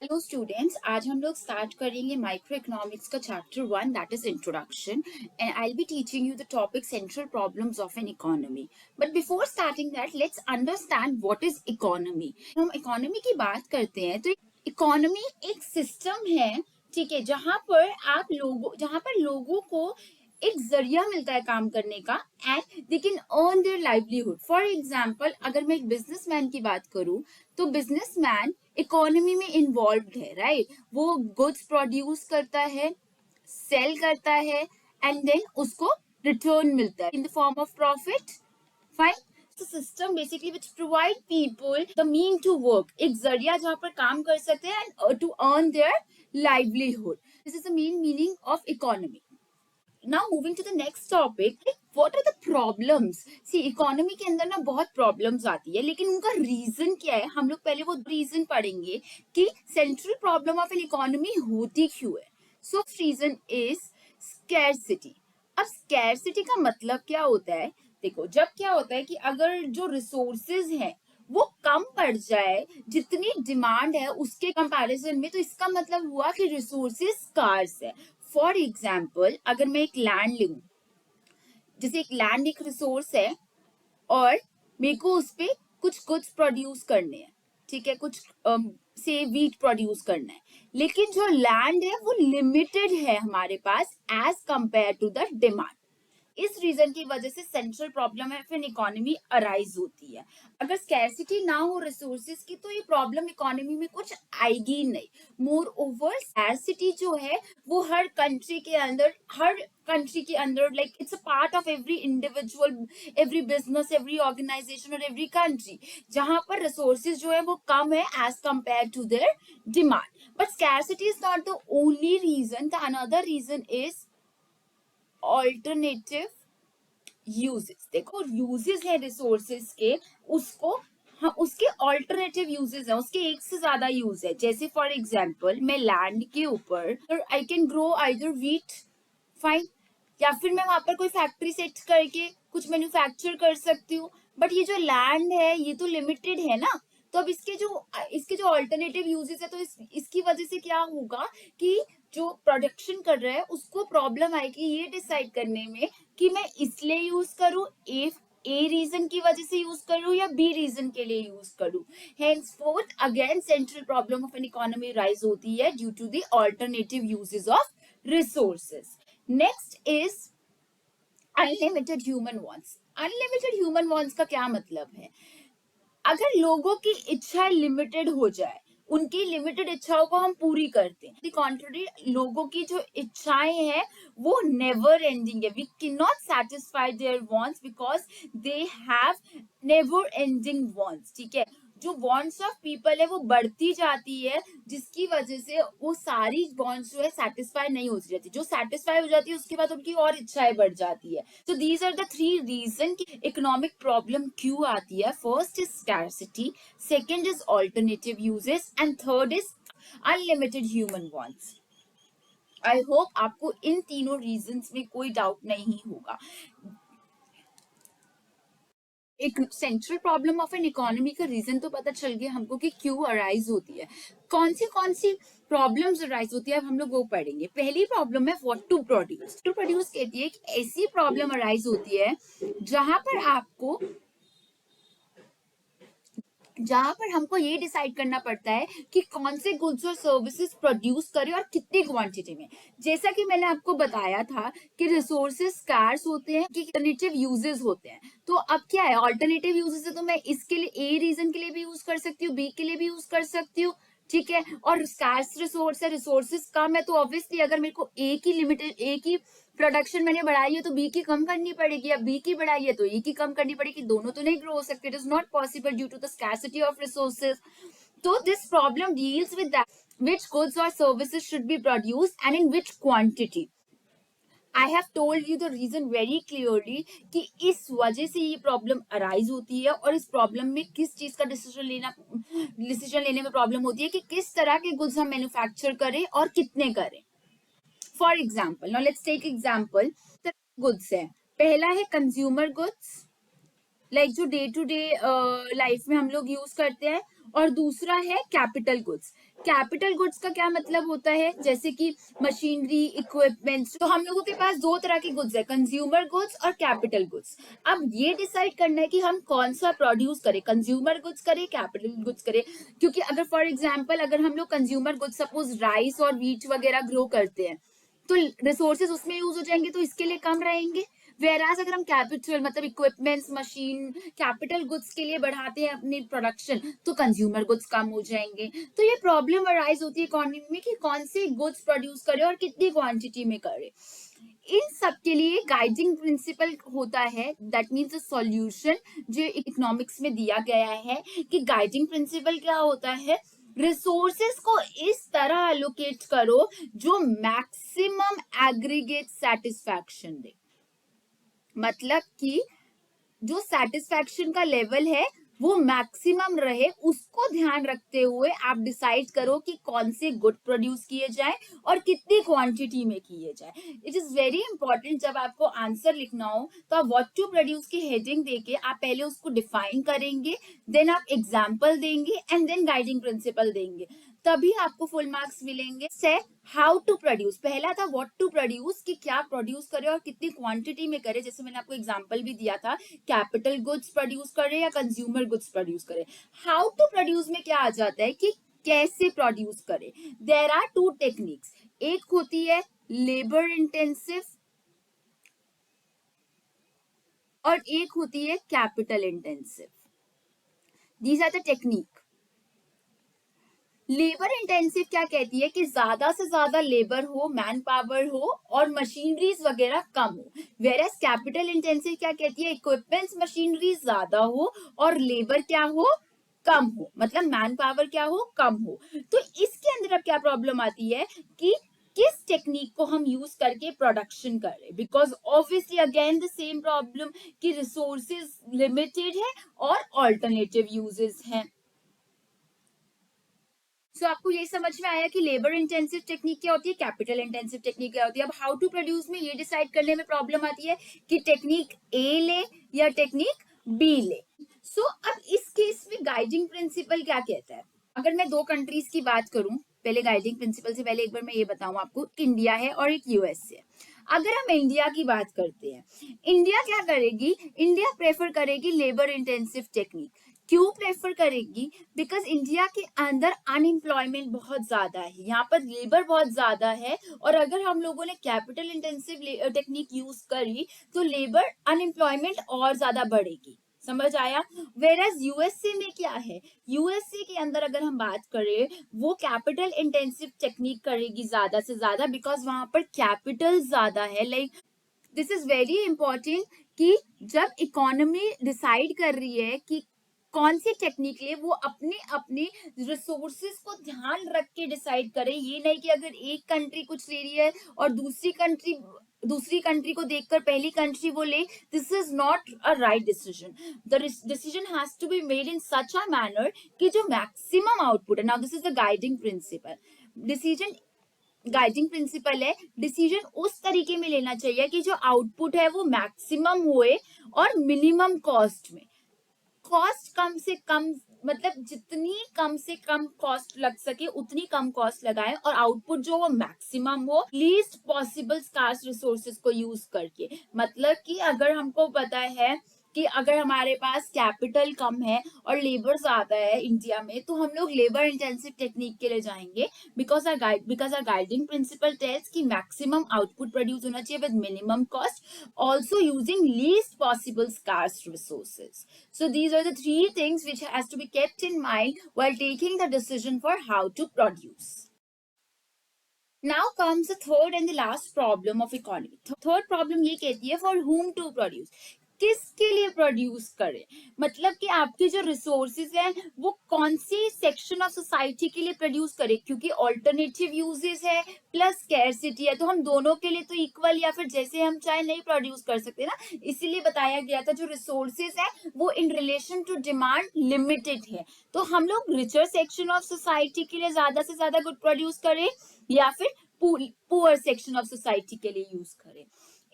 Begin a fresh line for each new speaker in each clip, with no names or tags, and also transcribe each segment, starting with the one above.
Hello students, आज हम लोग स्टार्ट करेंगे माइक्रो इकोनॉमिक्स का chapter 1 that is introduction and I will be teaching you the topic central problems of an economy. But before starting that let's understand what is economy. हम economy की बात करते हैं तो इकोनॉमी एक system है, ठीक है, जहाँ पर लोगों को एक जरिया मिलता है काम करने का and they can earn their livelihood. For example, अगर मैं एक बिजनेसमैन की बात करूं तो बिजनेसमैन इकोनॉमी में इन्वॉल्व है, राइट? वो गुड्स प्रोड्यूस करता है, सेल करता है एंड देन उसको रिटर्न मिलता है in the form of profit. Fine. तो system basically which provide people the mean to work, एक जरिया जहां पर काम कर सकते हैं and to earn their livelihood. This is the main meaning of economy. Now moving to the next topic, what are the problems? See, economy के अंदर ना बहुत प्रॉब्लम्स आती है, लेकिन उनका रीजन क्या है? हम लोग पहले वो रीजन पढ़ेंगे कि central problem of an economy होती क्यों है। सो रीजन इज स्कैरसिटी। अब स्कैरसिटी का मतलब क्या होता है? देखो, जब क्या होता है कि अगर जो रिसोर्सेज हैं वो कम पड़ जाए, जितनी डिमांड है उसके कंपैरिजन में, तो इसका मतलब हुआ कि रिसोर्सेज स्कार्स है। फॉर एग्जाम्पल, अगर मैं एक लैंड लूं, जैसे एक लैंड एक रिसोर्स है और मेरे को उस पर कुछ गुड्स प्रोड्यूस करने हैं, ठीक है, कुछ से वीट प्रोड्यूस करना है, लेकिन जो लैंड है वो लिमिटेड है हमारे पास as compare to the demand. इस रीजन की वजह से सेंट्रल प्रॉब्लम है फिर इकोनॉमी अराइज होती है। अगर स्कैरसिटी ना हो रिसोर्सेज की तो ये प्रॉब्लम इकोनॉमी में कुछ आएगी नहीं। मोर ओवर स्कैरसिटी जो है वो हर कंट्री के अंदर like it's a part of every individual, every business, every organisation और एवरी कंट्री, जहां पर रिसोर्सेज जो है वो कम है as compare to their demand. But scarcity is not the only reason. The another reason is alternative uses. देखो, uses है रिसोर्सेज के, उसको हाँ, उसके ऑल्टरनेटिव यूजेस है, उसके एक से ज्यादा यूज है। जैसे फॉर एग्जांपल, मैं लैंड के ऊपर I can grow either wheat, fine, या फिर मैं वहां पर कोई फैक्ट्री सेट करके कुछ मैन्युफैक्चर कर सकती हूँ। बट ये जो लैंड है ये तो लिमिटेड है ना। तो अब इसके जो ऑल्टरनेटिव यूजेस है, तो इसकी वजह से क्या होगा कि जो प्रोडक्शन कर रहा है उसको प्रॉब्लम आएगी ये डिसाइड करने में कि मैं इसलिए यूज करूं, ए रीजन की वजह से यूज करूं या बी रीजन के लिए यूज करूं। henceforth again central problem of an economy rise होती है due to the alternative uses of resources. Next is unlimited human wants. Unlimited human wants का क्या मतलब है? अगर लोगों की इच्छा लिमिटेड हो जाए, उनकी लिमिटेड इच्छाओं को हम पूरी करते हैं, कॉन्ट्ररी लोगों की जो इच्छाएं हैं वो नेवर एंडिंग है। We can not satisfy their wants because they have never ending wants, ठीक है। जो वांट्स ऑफ पीपल है वो बढ़ती जाती है, जिसकी वजह से वो सारी वांट्स जो है सेटिस्फाई नहीं होती रहती। जो सेटिस्फाई हो जाती है उसके बाद उनकी और इच्छाएं बढ़ जाती है। तो these are the three reason कि इकोनॉमिक प्रॉब्लम क्यों आती है। First is scarcity, second is alternative uses and third is unlimited human wants. I hope आपको इन तीनों रीजंस में कोई डाउट नहीं होगा। एक central problem of an economy का रीजन तो पता चल गया हमको कि क्यों अराइज होती है, कौन सी प्रॉब्लम्स अराइज होती है। अब हम लोग वो पढ़ेंगे। पहली प्रॉब्लम है what to produce. To produce कहती है कि ऐसी प्रॉब्लम अराइज होती है जहां पर हमको ये डिसाइड करना पड़ता है कि कौन से गुड्स और सर्विसेज प्रोड्यूस करें और कितनी क्वांटिटी में। जैसा कि मैंने आपको बताया था कि रिसोर्सेज स्कार्स होते हैं, कि अल्टरनेटिव यूजेस होते हैं। तो अब क्या है, अल्टरनेटिव यूजेस है तो मैं इसके लिए ए रीजन के लिए भी यूज कर सकती हूँ, बी के लिए भी यूज कर सकती हूँ, ठीक है। और स्कार्स रिसोर्स है, रिसोर्सेज कम है, तो ऑब्वियसली अगर मेरे को ए की प्रोडक्शन मैंने बढ़ाई है तो बी की कम करनी पड़ेगी, या बी की बढ़ाई है तो ए की कम करनी पड़ेगी। दोनों तो नहीं ग्रो हो सकते, it is not possible due to the scarcity of resources. तो this problem deals with that which goods or services should be produced and in which quantity. I have told you the reason very clearly कि इस वजह से ये problem arise होती है, और इस प्रॉब्लम में किस चीज का डिसीजन लेने में प्रॉब्लम होती है कि किस तरह के गुड्स हम मैन्युफैक्चर करें और कितने करें। For example, now let's take example. Goods है, पहला है कंज्यूमर गुड्स, लाइक जो डे टू डे लाइफ में हम लोग यूज करते हैं, और दूसरा है कैपिटल गुड्स। कैपिटल गुड्स का क्या मतलब होता है, जैसे कि मशीनरी, इक्विपमेंट्स। तो हम लोगों के पास दो तरह के गुड्स है, कंज्यूमर गुड्स और कैपिटल गुड्स। अब ये डिसाइड करना है कि हम कौन सा प्रोड्यूस करें, कंज्यूमर गुड्स करें, कैपिटल गुड्स करें। क्योंकि अगर फॉर एग्जांपल अगर हम लोग कंज्यूमर गुड्स सपोज राइस और व्हीट वगैरह ग्रो करते हैं तो रिसोर्सेज उसमें यूज हो जाएंगे, तो इसके लिए कम रहेंगे। वेराज अगर हम कैपिटल मतलब इक्विपमेंट्स, मशीन, कैपिटल गुड्स के लिए बढ़ाते हैं अपनी प्रोडक्शन तो कंज्यूमर गुड्स कम हो जाएंगे। तो ये प्रॉब्लम अराइज होती है इकोनॉमी में कि कौन से गुड्स प्रोड्यूस करें और कितनी क्वांटिटी में करें। इन सब के लिए गाइडिंग प्रिंसिपल होता है, दैट मीन्स सॉल्यूशन जो इकोनॉमिक्स में दिया गया है। कि गाइडिंग प्रिंसिपल क्या होता है, रिसोर्सेस को इस तरह एलोकेट करो जो मैक्सिमम एग्रीगेट सेटिस्फैक्शन दे। मतलब कि जो सेटिस्फैक्शन का लेवल है वो मैक्सिमम रहे, उसको ध्यान रखते हुए आप डिसाइड करो कि कौन से गुड प्रोड्यूस किए जाए और कितनी क्वांटिटी में किए जाए। इट इज वेरी इंपॉर्टेंट जब आपको आंसर लिखना हो तो आप व्हाट टू प्रोड्यूस की हेडिंग देके आप पहले उसको डिफाइन करेंगे, देन आप एग्जाम्पल देंगे एंड देन गाइडिंग प्रिंसिपल देंगे, तभी आपको फुल मार्क्स मिलेंगे। से हाउ टू प्रोड्यूस, पहला था व्हाट टू प्रोड्यूस कि क्या प्रोड्यूस करे और कितनी क्वांटिटी में करे, जैसे मैंने आपको एग्जांपल भी दिया था, कैपिटल गुड्स प्रोड्यूस करे या कंज्यूमर गुड्स प्रोड्यूस करे। हाउ टू प्रोड्यूस में क्या आ जाता है कि कैसे प्रोड्यूस करे। देयर आर टू टेक्निक्स, एक होती है लेबर इंटेंसिव और एक होती है capital intensive. These are the technique. Labour intensive क्या कहती है कि ज्यादा से ज्यादा लेबर हो, मैन पावर हो और मशीनरीज वगैरह कम हो। वेरएस कैपिटल इंटेंसिव क्या कहती है, इक्विपमेंट्स मशीनरीज ज्यादा हो और लेबर क्या हो, कम हो, मतलब मैन पावर क्या हो, कम हो। तो इसके अंदर अब क्या प्रॉब्लम आती है कि किस टेक्निक को हम यूज करके प्रोडक्शन करें, because obviously again the same problem कि रिसोर्सेज लिमिटेड है और ऑल्टरनेटिव यूजेस हैं। सो आपको ये समझ में आया कि लेबर इंटेंसिव टेक्निक क्या होती है, कैपिटल इंटेंसिव टेक्निक क्या होती है। अब हाउ टू प्रोड्यूस में ये डिसाइड करने में प्रॉब्लम आती है कि टेक्निक ए ले या टेक्निक बी ले। सो अब इस केस में गाइडिंग प्रिंसिपल क्या कहता है। अगर मैं दो कंट्रीज की बात करूं, पहले गाइडिंग प्रिंसिपल से पहले एक बार मैं ये बताऊं आपको, इंडिया है और एक यूएस है। अगर हम इंडिया की बात करते हैं, इंडिया क्या करेगी, इंडिया प्रेफर करेगी लेबर इंटेंसिव टेक्निक। क्यों प्रेफर करेगी, बिकॉज इंडिया के अंदर अनएम्प्लॉयमेंट बहुत ज्यादा है, यहाँ पर लेबर बहुत ज्यादा है, और अगर हम लोगों ने कैपिटल इंटेंसिव टेक्निक यूज करी तो लेबर अनएम्प्लॉयमेंट और ज्यादा बढ़ेगी। समझ आया। वेरएज यूएसए में क्या है, यूएसए के अंदर अगर हम बात करें वो कैपिटल इंटेंसिव टेक्निक करेगी ज्यादा से ज्यादा, बिकॉज वहां पर कैपिटल ज्यादा है। Like this is very important कि जब इकोनॉमी डिसाइड कर रही है कि कौन सी टेक्निक ले, वो अपने अपने रिसोर्सेज को ध्यान रख के डिसाइड करे। ये नहीं कि अगर एक कंट्री कुछ ले रही है और दूसरी कंट्री को देखकर पहली कंट्री वो ले, this is not a right decision. The decision has to be made in such a manner कि जो मैक्सिमम आउटपुट है। Now this is the guiding principle. Decision guiding principle है, डिसीजन उस तरीके में लेना चाहिए कि जो आउटपुट है वो मैक्सिमम होए और मिनिमम कॉस्ट में। कॉस्ट कम से कम, मतलब जितनी कम से कम कॉस्ट लग सके उतनी कम कॉस्ट लगाए और आउटपुट जो वो मैक्सिमम हो, लीस्ट पॉसिबल स्कार्स रिसोर्सेज को यूज करके। मतलब कि अगर हमको पता है कि अगर हमारे पास कैपिटल कम है और लेबर ज्यादा है इंडिया में, तो हम लोग लेबर इंटेंसिव टेक्निक के लिए जाएंगे, because are guiding principle tells कि मैक्सिमम आउटपुट प्रोड्यूस होना चाहिए with minimum cost, also using least possible scarce resources. So these are the three things which has to be kept in mind while taking the decision for how to produce. Now comes the third and the last problem of economy. Third problem ये कहती है for whom to produce, किसके लिए produce करें। मतलब कि आपके जो रिसोर्सेज हैं वो कौन सी सेक्शन ऑफ सोसाइटी के लिए प्रोड्यूस करें, क्योंकि ऑल्टरनेटिव यूजेस है प्लस स्कैरसिटी है, तो हम दोनों के लिए तो इक्वल या फिर जैसे हम चाहे नहीं प्रोड्यूस कर सकते ना। इसीलिए बताया गया था जो रिसोर्सेज है वो in relation to demand limited है, तो हम लोग रिचर सेक्शन ऑफ सोसाइटी के लिए ज्यादा से ज्यादा गुड प्रोड्यूस करें या फिर पुअर सेक्शन ऑफ सोसाइटी के लिए यूज करें।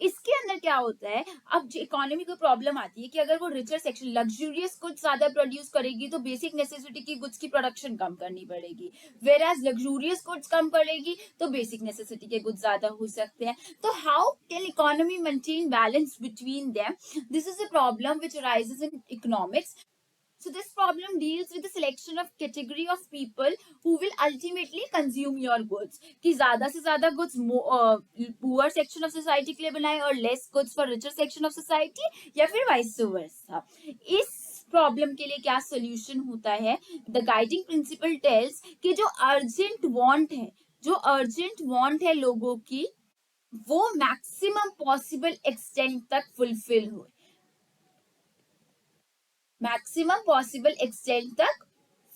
इसके अंदर क्या होता है, अब इकोनॉमी को प्रॉब्लम आती है कि अगर वो रिचर सेक्शन लग्जूरियस गुड्स ज्यादा प्रोड्यूस करेगी तो बेसिक नेसेसिटी की गुड्स की प्रोडक्शन कम करनी पड़ेगी, वेर एज लग्जूरियस गुड्स कम करेगी तो बेसिक नेसेसिटी के गुड्स ज्यादा हो सकते हैं. तो how can economy maintain balance between them? This is a problem which arises in economics. So this problem deals with the selection of category of people who will ultimately consume your goods. कि ज्यादा से ज्यादा goods poor section of society के लिए बनाए और less goods for richer section of society, या फिर vice versa. इस प्रॉब्लम के लिए क्या सोल्यूशन होता है? द गाइडिंग प्रिंसिपल टेल्स कि जो अर्जेंट वांट है, जो अर्जेंट वांट है लोगों की, वो मैक्सिमम पॉसिबल एक्सटेंट तक फुलफिल हो, मैक्सिमम पॉसिबल एक्सटेंट तक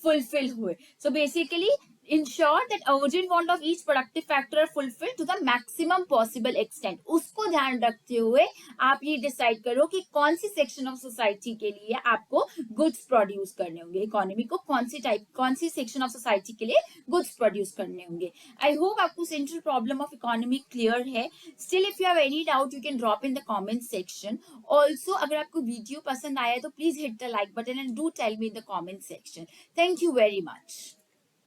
फुलफिल हुए. So basically ensure that urgent want of each productive factor are fulfilled to the maximum possible extent. उसको ध्यान रखते हुए आप ये डिसाइड करो कि कौन सी सेक्शन ऑफ सोसाइटी के लिए आपको गुड्स प्रोड्यूस करने होंगे, इकोनॉमी को कौन सी सेक्शन ऑफ सोसाइटी के लिए गुड्स प्रोड्यूस करने होंगे. आई होप आपको central problem of economy clear है. Still if you have any doubt you can drop in the comment section. Also अगर आपको वीडियो पसंद आया तो please hit the like button and do tell me in the comment section. Thank you very much.